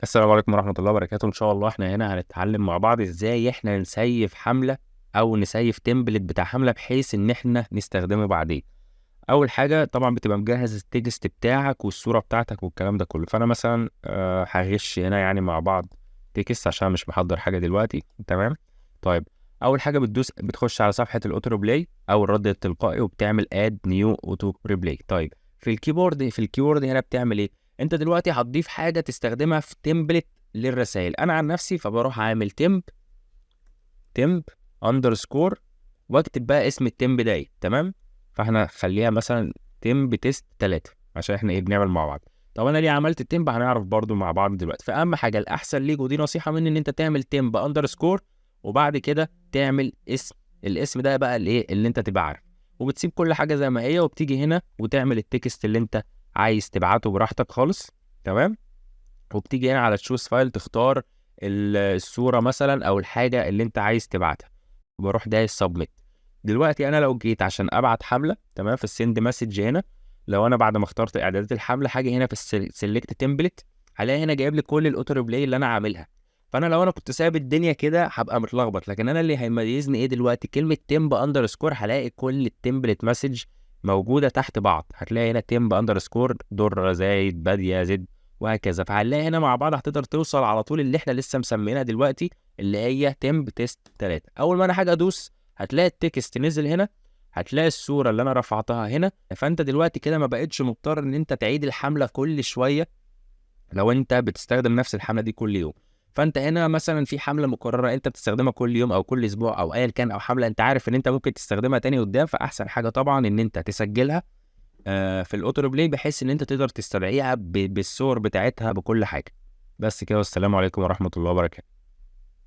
السلام عليكم ورحمة الله وبركاته. إن شاء الله إحنا هنا هنتعلم مع بعض إزاي إحنا نسيف حملة أو نسيف تمبلت بتاع حملة بحيث إن إحنا نستخدمه بعدين. أول حاجة طبعا بتبقى مجهز التكست بتاعك والصورة بتاعتك والكلام ده كله. فأنا مثلا هغش هنا يعني مع بعض تكست عشان مش محضر حاجة دلوقتي. تمام. طيب، أول حاجة بتخش على صفحة الأوتو ريبلاي أو الرد التلقائي وبتعمل اد نيو أوتو ريبلاي. طيب، في الكيورد هنا بتعمل إيه؟ انت دلوقتي هتضيف حاجه تستخدمها في تمبلت للرسائل. انا عن نفسي فبروح عامل تمب اندرسكور واكتب بقى اسم التمب ده ايه. تمام. فاحنا خليها مثلا تمب تيست 3 عشان احنا بنعمل مع بعض. طب انا ليه عملت التمب هنعرف برضو مع بعض دلوقتي. فاهم حاجه الاحسن ليك ودي نصيحه مني ان انت تعمل تمب اندرسكور وبعد كده تعمل الاسم ده بقى اللي انت تبقى عارف، وبتسيب كل حاجه زي ما هي وبتيجي هنا وتعمل التكست اللي انت عايز تبعته براحتك خالص. تمام. وبتيجي هنا على تشوز فايل تختار الصورة مثلا او الحاجة اللي انت عايز تبعتها، بروح دايس سبميت. دلوقتي انا لو جيت عشان ابعت حملة تمام في السند مسج هنا، لو انا بعد ما اخترت اعدادات الحملة حاجة هنا في السلكت تمبلت هلاقي هنا جايب لي كل الاوتو ريبلاي اللي انا عاملها. فانا لو انا كنت سايب الدنيا كده هبقى متلخبط، لكن انا اللي هيميزني ايه دلوقتي كلمة تمب اندرسكور. هلاقي كل التمبلت مسج موجودة تحت بعض. هتلاقي هنا تمب اندرسكور در زايد بادية زد وهكذا. فهنلاقي هنا مع بعض هتقدر توصل على طول اللي احنا لسه مسمينها دلوقتي اللي هي تمب تيست 3. اول ما انا حاجه ادوس هتلاقي التكست نزل هنا، هتلاقي الصوره اللي انا رفعتها هنا. فانت دلوقتي كده ما بقتش مضطر ان انت تعيد الحمله كل شويه لو انت بتستخدم نفس الحمله دي كل يوم. فانت هنا مثلا في حمله مكرره انت بتستخدمها كل يوم او كل اسبوع او ايا كان، او حمله انت عارف ان انت ممكن تستخدمها تاني قدام، فاحسن حاجه طبعا ان انت تسجلها في الاوتو ريبلاي بحيث ان انت تقدر تستدعيها بالصور بتاعتها بكل حاجه. بس كده، والسلام عليكم ورحمه الله وبركاته.